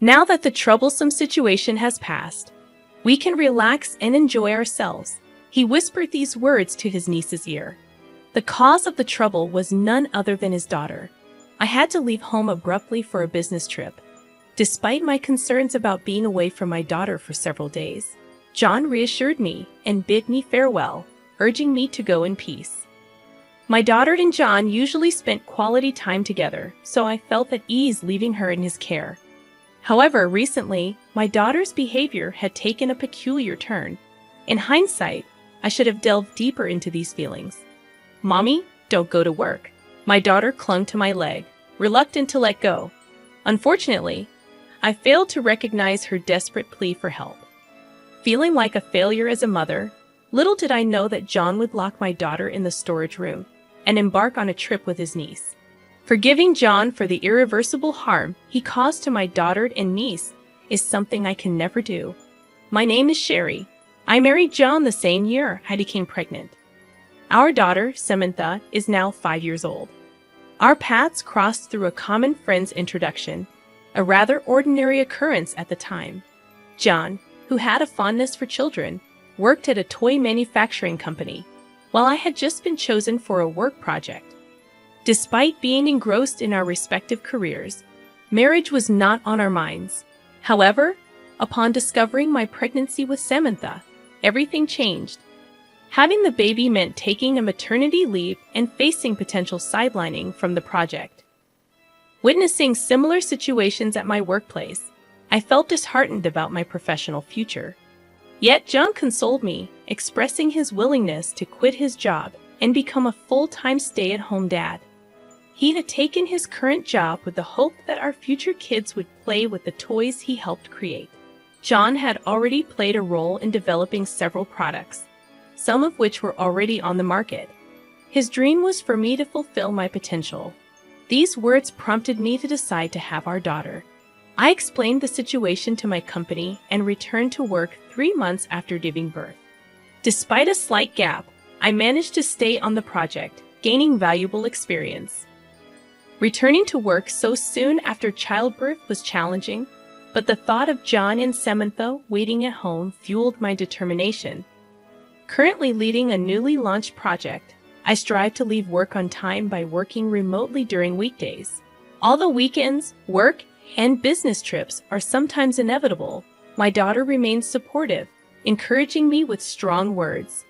Now that the troublesome situation has passed, we can relax and enjoy ourselves. He whispered these words to his niece's ear. The cause of the trouble was none other than his daughter. I had to leave home abruptly for a business trip. Despite my concerns about being away from my daughter for several days, John reassured me and bid me farewell, urging me to go in peace. My daughter and John usually spent quality time together, so I felt at ease leaving her in his care. However, recently, my daughter's behavior had taken a peculiar turn. In hindsight, I should have delved deeper into these feelings. "Mommy, don't go to work." My daughter clung to my leg, reluctant to let go. Unfortunately, I failed to recognize her desperate plea for help. Feeling like a failure as a mother, little did I know that John would lock my daughter in the storage room and embark on a trip with his niece. Forgiving John for the irreversible harm he caused to my daughter and niece is something I can never do. My name is Sherry. I married John the same year I became pregnant. Our daughter, Samantha, is now 5 years old. Our paths crossed through a common friend's introduction, a rather ordinary occurrence at the time. John, who had a fondness for children, worked at a toy manufacturing company, while I had just been chosen for a work project. Despite being engrossed in our respective careers, marriage was not on our minds. However, upon discovering my pregnancy with Samantha, everything changed. Having the baby meant taking a maternity leave and facing potential sidelining from the project. Witnessing similar situations at my workplace, I felt disheartened about my professional future. Yet John consoled me, expressing his willingness to quit his job and become a full-time stay-at-home dad. He had taken his current job with the hope that our future kids would play with the toys he helped create. John had already played a role in developing several products, some of which were already on the market. His dream was for me to fulfill my potential. These words prompted me to decide to have our daughter. I explained the situation to my company and returned to work 3 months after giving birth. Despite a slight gap, I managed to stay on the project, gaining valuable experience. Returning to work so soon after childbirth was challenging, but the thought of John and Samantha waiting at home fueled my determination. Currently leading a newly launched project, I strive to leave work on time by working remotely during weekdays. Although weekends, work, and business trips are sometimes inevitable, my daughter remains supportive, encouraging me with strong words.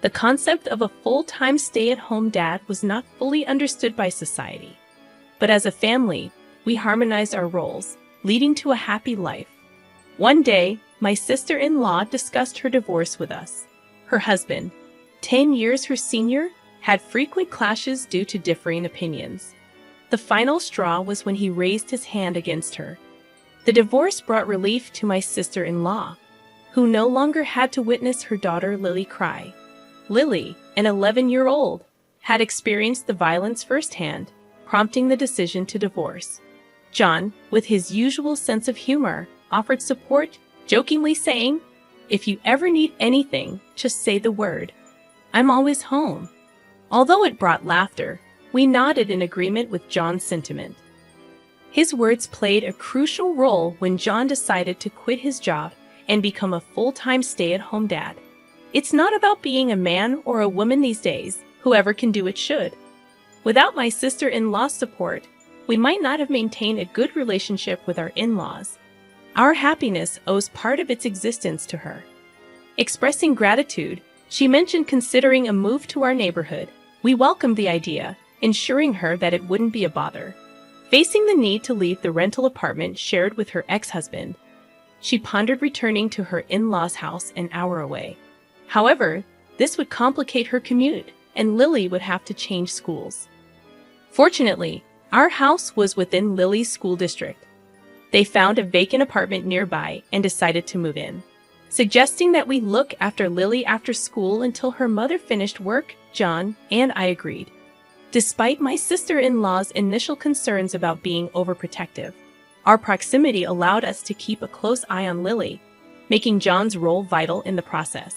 The concept of a full-time stay-at-home dad was not fully understood by society. But as a family, we harmonized our roles, leading to a happy life. One day, my sister-in-law discussed her divorce with us. Her husband, 10 years her senior, had frequent clashes due to differing opinions. The final straw was when he raised his hand against her. The divorce brought relief to my sister-in-law, who no longer had to witness her daughter Lily cry. Lily, an 11-year-old, had experienced the violence firsthand, prompting the decision to divorce. John, with his usual sense of humor, offered support, jokingly saying, "If you ever need anything, just say the word. I'm always home." Although it brought laughter, we nodded in agreement with John's sentiment. His words played a crucial role when John decided to quit his job and become a full-time stay-at-home dad. It's not about being a man or a woman these days. Whoever can do it should. Without my sister-in-law's support, we might not have maintained a good relationship with our in-laws. Our happiness owes part of its existence to her. Expressing gratitude, she mentioned considering a move to our neighborhood. We welcomed the idea, ensuring her that it wouldn't be a bother. Facing the need to leave the rental apartment shared with her ex-husband, she pondered returning to her in-laws' house an hour away. However, this would complicate her commute, and Lily would have to change schools. Fortunately, our house was within Lily's school district. They found a vacant apartment nearby and decided to move in. Suggesting that we look after Lily after school until her mother finished work, John and I agreed. Despite my sister-in-law's initial concerns about being overprotective, our proximity allowed us to keep a close eye on Lily, making John's role vital in the process.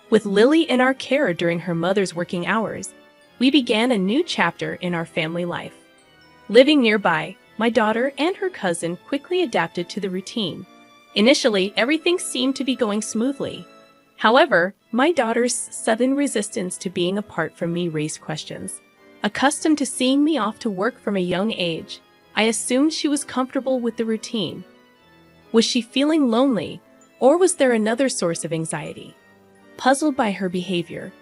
With Lily in our care during her mother's working hours, we began a new chapter in our family life. Living nearby, my daughter and her cousin quickly adapted to the routine. Initially, everything seemed to be going smoothly. However, my daughter's sudden resistance to being apart from me raised questions. Accustomed to seeing me off to work from a young age, I assumed she was comfortable with the routine. Was she feeling lonely, or was there another source of anxiety? Puzzled by her behavior,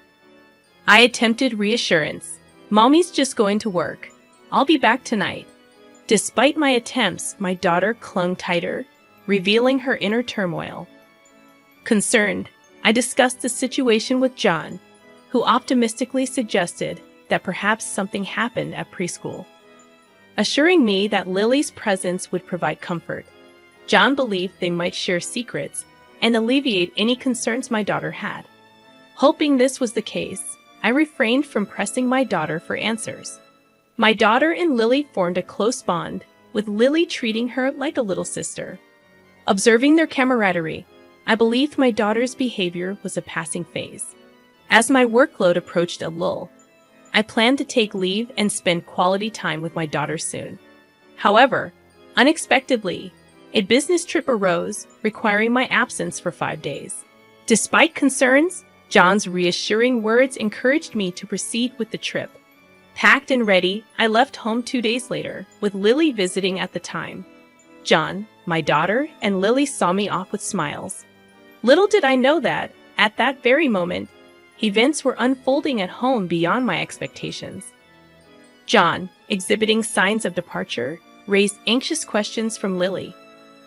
I attempted reassurance. "Mommy's just going to work. I'll be back tonight." Despite my attempts, my daughter clung tighter, revealing her inner turmoil. Concerned, I discussed the situation with John, who optimistically suggested that perhaps something happened at preschool. Assuring me that Lily's presence would provide comfort, John believed they might share secrets and alleviate any concerns my daughter had. Hoping this was the case, I refrained from pressing my daughter for answers. My daughter and Lily formed a close bond, with Lily treating her like a little sister. Observing their camaraderie, I believed my daughter's behavior was a passing phase. As my workload approached a lull, I planned to take leave and spend quality time with my daughter soon. However, unexpectedly, a business trip arose, requiring my absence for 5 days. Despite concerns, John's reassuring words encouraged me to proceed with the trip. Packed and ready, I left home 2 days later, with Lily visiting at the time. John, my daughter, and Lily saw me off with smiles. Little did I know that, at that very moment, events were unfolding at home beyond my expectations. John, exhibiting signs of departure, raised anxious questions from Lily.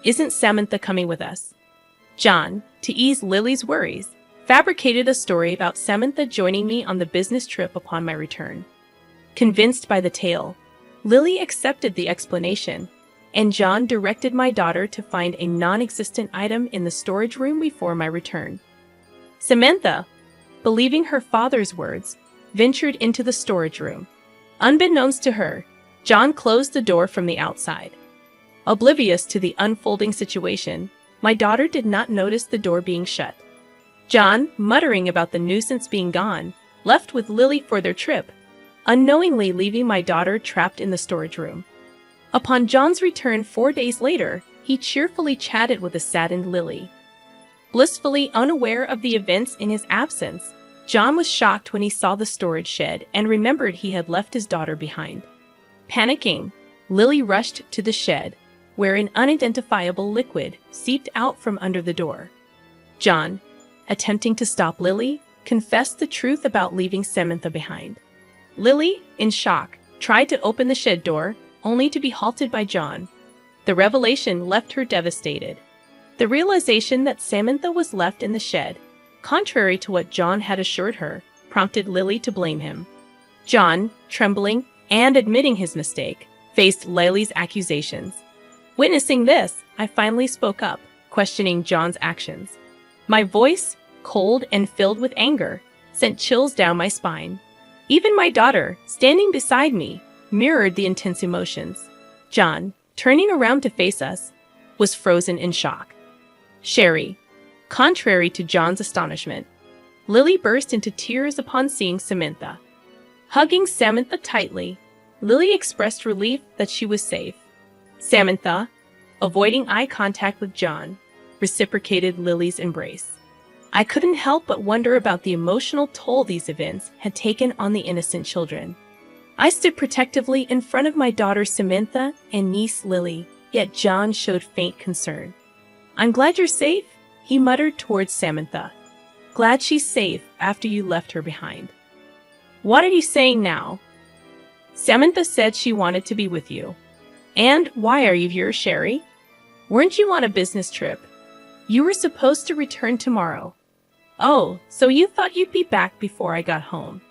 "Isn't Samantha coming with us?" John, to ease Lily's worries, fabricated a story about Samantha joining me on the business trip upon my return. Convinced by the tale, Lily accepted the explanation, and John directed my daughter to find a non-existent item in the storage room before my return. Samantha, believing her father's words, ventured into the storage room. Unbeknownst to her, John closed the door from the outside. Oblivious to the unfolding situation, my daughter did not notice the door being shut. John, muttering about the nuisance being gone, left with Lily for their trip, unknowingly leaving my daughter trapped in the storage room. Upon John's return 4 days later, he cheerfully chatted with a saddened Lily. Blissfully unaware of the events in his absence, John was shocked when he saw the storage shed and remembered he had left his daughter behind. Panicking, Lily rushed to the shed, where an unidentifiable liquid seeped out from under the door. John, attempting to stop Lily, confessed the truth about leaving Samantha behind. Lily, in shock, tried to open the shed door, only to be halted by John. The revelation left her devastated. The realization that Samantha was left in the shed, contrary to what John had assured her, prompted Lily to blame him. John, trembling and admitting his mistake, faced Lily's accusations. Witnessing this, I finally spoke up, questioning John's actions. My voice, cold and filled with anger, sent chills down my spine. Even my daughter, standing beside me, mirrored the intense emotions. John, turning around to face us, was frozen in shock. Sherry, contrary to John's astonishment, Lily burst into tears upon seeing Samantha. Hugging Samantha tightly, Lily expressed relief that she was safe. Samantha, avoiding eye contact with John, reciprocated Lily's embrace. I couldn't help but wonder about the emotional toll these events had taken on the innocent children. I stood protectively in front of my daughter Samantha and niece Lily, yet John showed faint concern. "I'm glad you're safe," he muttered towards Samantha. "Glad she's safe after you left her behind." "What are you saying now?" "Samantha said she wanted to be with you." "And why are you here, Sherry? Weren't you on a business trip? You were supposed to return tomorrow." "Oh, so you thought you'd be back before I got home.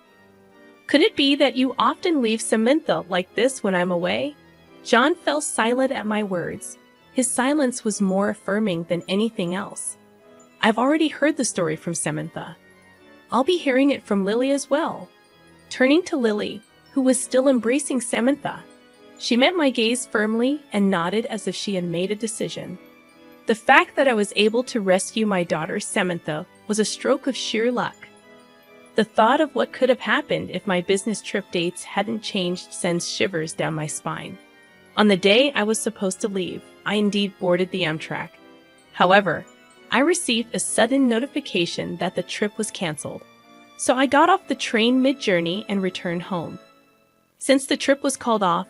Could it be that you often leave Samantha like this when I'm away?" John fell silent at my words. His silence was more affirming than anything else. I've already heard the story from Samantha. I'll be hearing it from Lily as well. Turning to Lily, who was still embracing Samantha, she met my gaze firmly and nodded as if she had made a decision. The fact that I was able to rescue my daughter Samantha was a stroke of sheer luck. The thought of what could have happened if my business trip dates hadn't changed sends shivers down my spine. On the day I was supposed to leave, I indeed boarded the Amtrak. However, I received a sudden notification that the trip was canceled. So I got off the train mid-journey and returned home. Since the trip was called off,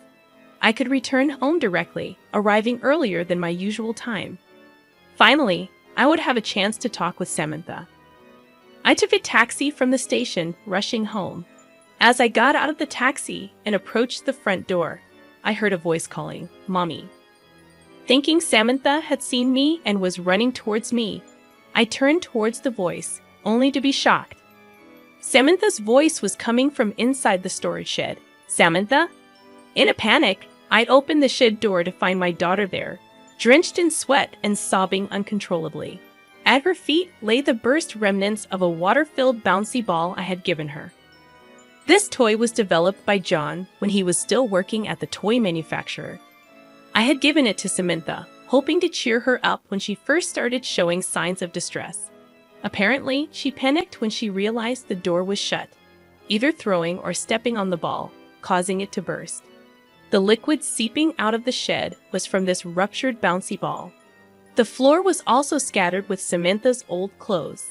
I could return home directly, arriving earlier than my usual time. Finally, I would have a chance to talk with Samantha. I took a taxi from the station, rushing home. As I got out of the taxi and approached the front door, I heard a voice calling, "Mommy." Thinking Samantha had seen me and was running towards me, I turned towards the voice, only to be shocked. Samantha's voice was coming from inside the storage shed. "Samantha?" In a panic, I'd opened the shed door to find my daughter there, drenched in sweat and sobbing uncontrollably. At her feet lay the burst remnants of a water-filled bouncy ball I had given her. This toy was developed by John when he was still working at the toy manufacturer. I had given it to Samantha, hoping to cheer her up when she first started showing signs of distress. Apparently, she panicked when she realized the door was shut, either throwing or stepping on the ball, causing it to burst. The liquid seeping out of the shed was from this ruptured bouncy ball. The floor was also scattered with Samantha's old clothes.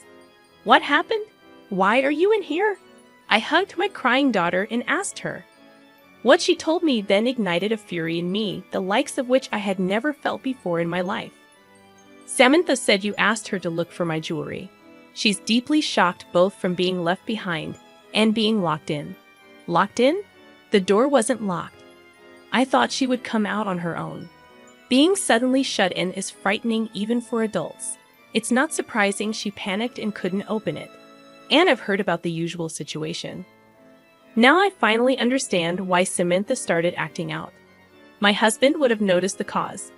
"What happened? Why are you in here?" I hugged my crying daughter and asked her. What she told me then ignited a fury in me, the likes of which I had never felt before in my life. "Samantha said you asked her to look for my jewelry. She's deeply shocked both from being left behind and being locked in." "Locked in?" The door wasn't locked. I thought she would come out on her own. Being suddenly shut in is frightening even for adults. It's not surprising she panicked and couldn't open it. And I've heard about the usual situation. Now I finally understand why Samantha started acting out. My husband would have noticed the cause.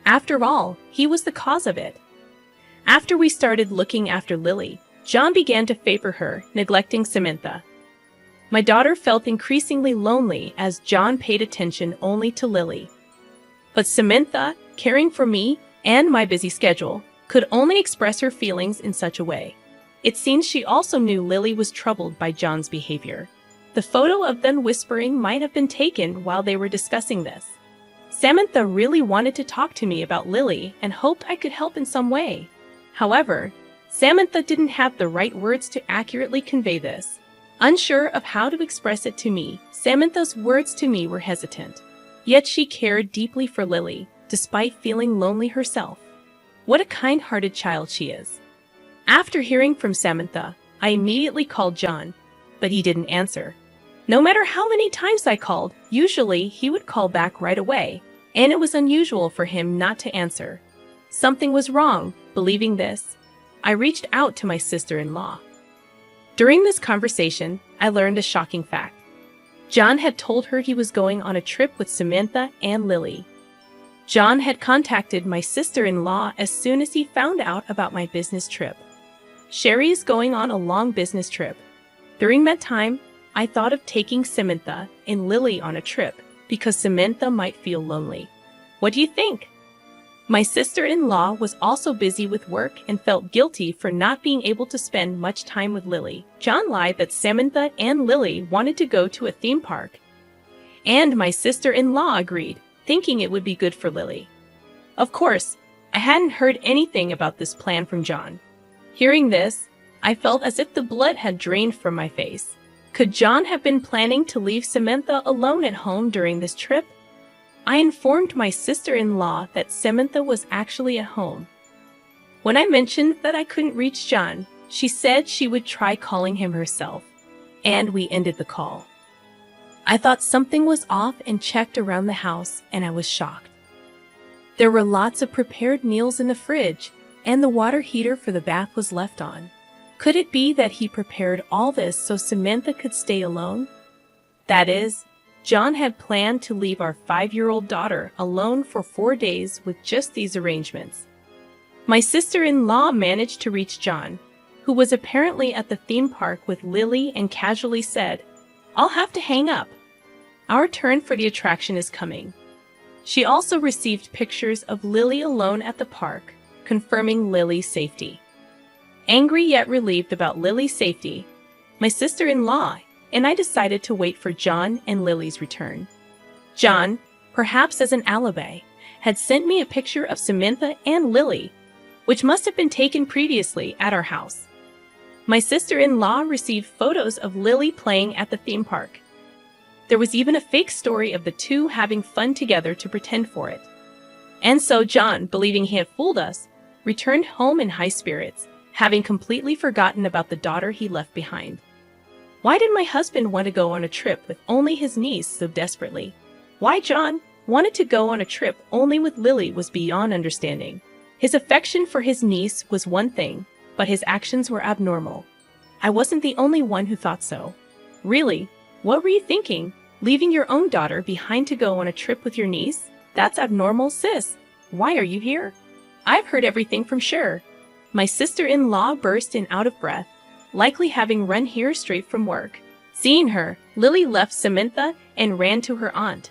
After all, he was the cause of it. After we started looking after Lily, John began to favor her, neglecting Samantha. My daughter felt increasingly lonely as John paid attention only to Lily. But Samantha, caring for me and my busy schedule, could only express her feelings in such a way. It seems she also knew Lily was troubled by John's behavior. The photo of them whispering might have been taken while they were discussing this. Samantha really wanted to talk to me about Lily and hoped I could help in some way. However, Samantha didn't have the right words to accurately convey this. Unsure of how to express it to me, Samantha's words to me were hesitant. Yet she cared deeply for Lily, despite feeling lonely herself. What a kind-hearted child she is. After hearing from Samantha, I immediately called John, but he didn't answer. No matter how many times I called, usually he would call back right away, and it was unusual for him not to answer. Something was wrong. Believing this, I reached out to my sister-in-law. During this conversation, I learned a shocking fact. John had told her he was going on a trip with Samantha and Lily. John had contacted my sister-in-law as soon as he found out about my business trip. Sherry is going on a long business trip. During that time, I thought of taking Samantha and Lily on a trip because Samantha might feel lonely. What do you think? My sister-in-law was also busy with work and felt guilty for not being able to spend much time with Lily. John lied that Samantha and Lily wanted to go to a theme park. And my sister-in-law agreed, thinking it would be good for Lily. Of course, I hadn't heard anything about this plan from John. Hearing this, I felt as if the blood had drained from my face. Could John have been planning to leave Samantha alone at home during this trip? I informed my sister-in-law that Samantha was actually at home. When I mentioned that I couldn't reach John, she said she would try calling him herself, and we ended the call. I thought something was off and checked around the house, and I was shocked. There were lots of prepared meals in the fridge, and the water heater for the bath was left on. Could it be that he prepared all this so Samantha could stay alone? That is, John had planned to leave our 5-year-old daughter alone for 4 days with just these arrangements. My sister-in-law managed to reach John, who was apparently at the theme park with Lily, and casually said, "I'll have to hang up. Our turn for the attraction is coming." She also received pictures of Lily alone at the park, confirming Lily's safety. Angry yet relieved about Lily's safety, my sister-in-law and I decided to wait for John and Lily's return. "John, perhaps as an alibi, had sent me a picture of Samantha and Lily, which must have been taken previously at our house. My sister-in-law received photos of Lily playing at the theme park. There was even a fake story of the two having fun together to pretend for it. And so John, believing he had fooled us, returned home in high spirits, having completely forgotten about the daughter he left behind. Why did my husband want to go on a trip with only his niece so desperately? Why John wanted to go on a trip only with Lily was beyond understanding. His affection for his niece was one thing, but his actions were abnormal. I wasn't the only one who thought so. Really? What were you thinking? Leaving your own daughter behind to go on a trip with your niece? That's abnormal, sis. Why are you here? I've heard everything from Cher. My sister-in-law burst in out of breath, likely having run here straight from work. Seeing her, Lily left Samantha and ran to her aunt.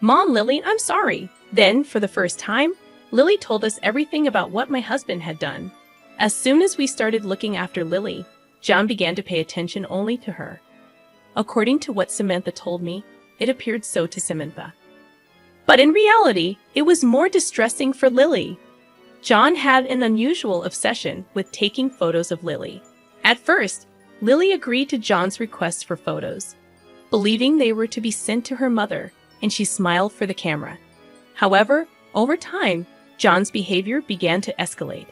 Mom, Lily, I'm sorry. Then, for the first time, Lily told us everything about what my husband had done. As soon as we started looking after Lily, John began to pay attention only to her. According to what Samantha told me, it appeared so to Samantha. But in reality, it was more distressing for Lily. John had an unusual obsession with taking photos of Lily. At first, Lily agreed to John's request for photos, believing they were to be sent to her mother, and she smiled for the camera. However, over time, John's behavior began to escalate.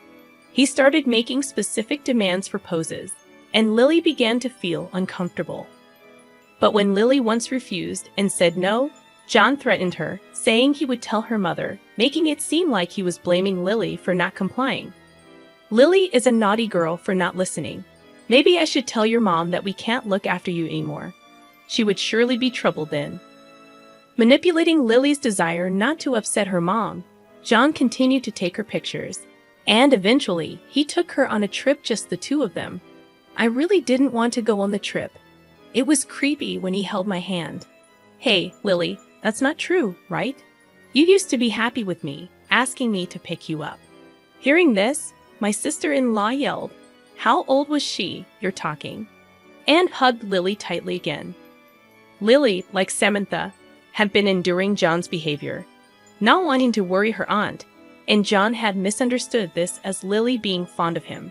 He started making specific demands for poses, and Lily began to feel uncomfortable. But when Lily once refused and said no, John threatened her, saying he would tell her mother, making it seem like he was blaming Lily for not complying. Lily is a naughty girl for not listening. Maybe I should tell your mom that we can't look after you anymore. She would surely be troubled then. Manipulating Lily's desire not to upset her mom, John continued to take her pictures, and eventually, he took her on a trip, just the two of them. I really didn't want to go on the trip. It was creepy when he held my hand. Hey, Lily, that's not true, right? You used to be happy with me, asking me to pick you up. Hearing this, my sister-in-law yelled, "How old was she, you're talking?" and hugged Lily tightly again. Lily, like Samantha, had been enduring John's behavior, not wanting to worry her aunt, and John had misunderstood this as Lily being fond of him.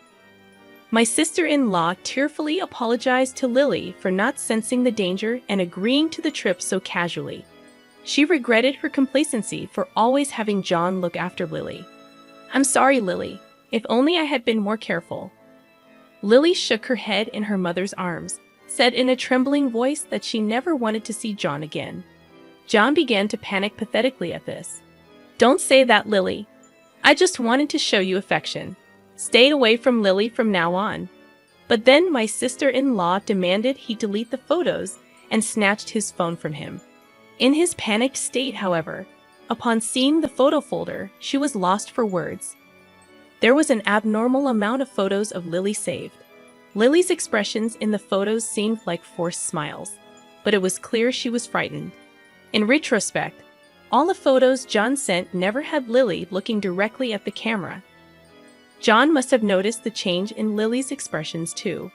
My sister-in-law tearfully apologized to Lily for not sensing the danger and agreeing to the trip so casually. She regretted her complacency for always having John look after Lily. "I'm sorry, Lily. If only I had been more careful." Lily shook her head in her mother's arms, said in a trembling voice that she never wanted to see John again. John began to panic pathetically at this. "Don't say that, Lily. I just wanted to show you affection. Stay away from Lily from now on." But then my sister-in-law demanded he delete the photos and snatched his phone from him. In his panicked state, however, upon seeing the photo folder, she was lost for words. There was an abnormal amount of photos of Lily saved. Lily's expressions in the photos seemed like forced smiles, but it was clear she was frightened. In retrospect, all the photos John sent never had Lily looking directly at the camera. John must have noticed the change in Lily's expressions too.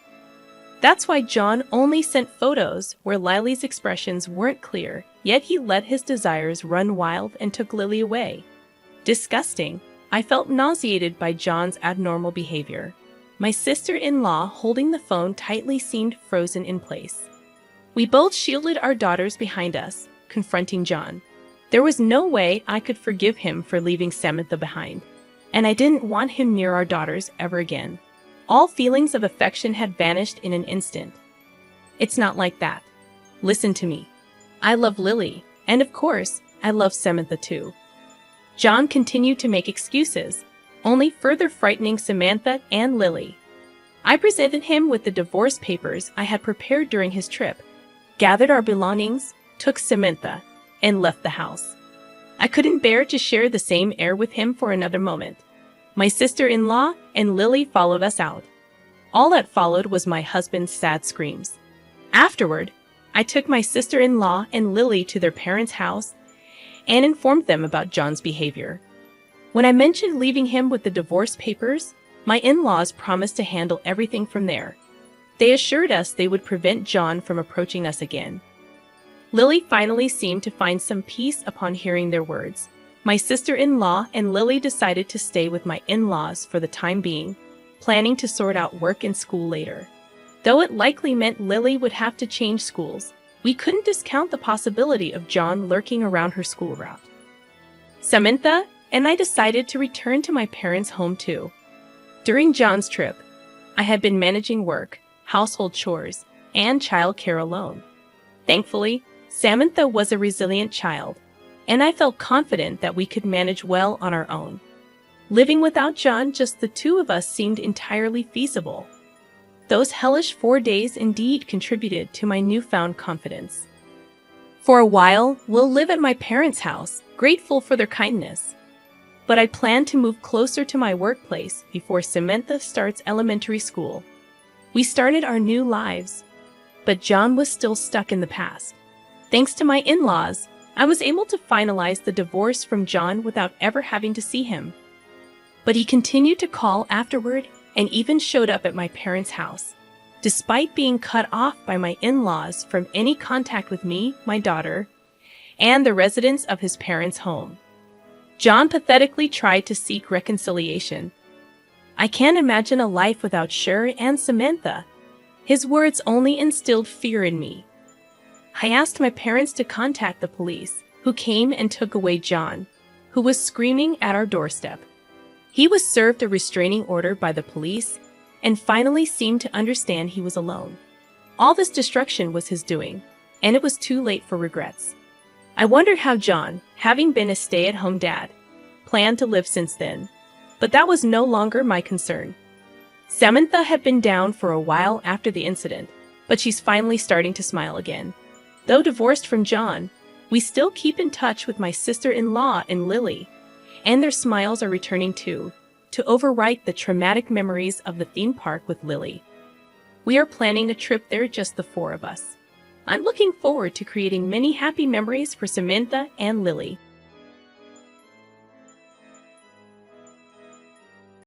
That's why John only sent photos where Lily's expressions weren't clear, yet he let his desires run wild and took Lily away. Disgusting. I felt nauseated by John's abnormal behavior. My sister-in-law, holding the phone tightly, seemed frozen in place. We both shielded our daughters behind us, confronting John. There was no way I could forgive him for leaving Samantha behind, and I didn't want him near our daughters ever again. All feelings of affection had vanished in an instant. It's not like that. Listen to me. I love Lily, and of course, I love Samantha too. John continued to make excuses, only further frightening Samantha and Lily. I presented him with the divorce papers I had prepared during his trip, gathered our belongings, took Samantha, and left the house. I couldn't bear to share the same air with him for another moment. My sister-in-law and Lily followed us out. All that followed was my husband's sad screams. Afterward, I took my sister-in-law and Lily to their parents' house and informed them about John's behavior. When I mentioned leaving him with the divorce papers, my in-laws promised to handle everything from there. They assured us they would prevent John from approaching us again. Lily finally seemed to find some peace upon hearing their words. My sister-in-law and Lily decided to stay with my in-laws for the time being, planning to sort out work and school later. Though it likely meant Lily would have to change schools, we couldn't discount the possibility of John lurking around her school route. Samantha and I decided to return to my parents' home too. During John's trip, I had been managing work, household chores, and childcare alone. Thankfully, Samantha was a resilient child, and I felt confident that we could manage well on our own. Living without John, just the two of us, seemed entirely feasible. Those hellish 4 days indeed contributed to my newfound confidence. For a while, we'll live at my parents' house, grateful for their kindness. But I plan to move closer to my workplace before Samantha starts elementary school. We started our new lives, but John was still stuck in the past. Thanks to my in-laws, I was able to finalize the divorce from John without ever having to see him. But he continued to call afterward and even showed up at my parents' house, despite being cut off by my in-laws from any contact with me, my daughter, and the residents of his parents' home. John pathetically tried to seek reconciliation. I can't imagine a life without Cher and Samantha. His words only instilled fear in me. I asked my parents to contact the police, who came and took away John, who was screaming at our doorstep. He was served a restraining order by the police and finally seemed to understand he was alone. All this destruction was his doing, and it was too late for regrets. I wondered how John, having been a stay-at-home dad, planned to live since then, but that was no longer my concern. Samantha had been down for a while after the incident, but she's finally starting to smile again. Though divorced from John, we still keep in touch with my sister-in-law and Lily, and their smiles are returning too, to overwrite the traumatic memories of the theme park with Lily. We are planning a trip there, just the four of us. I'm looking forward to creating many happy memories for Samantha and Lily.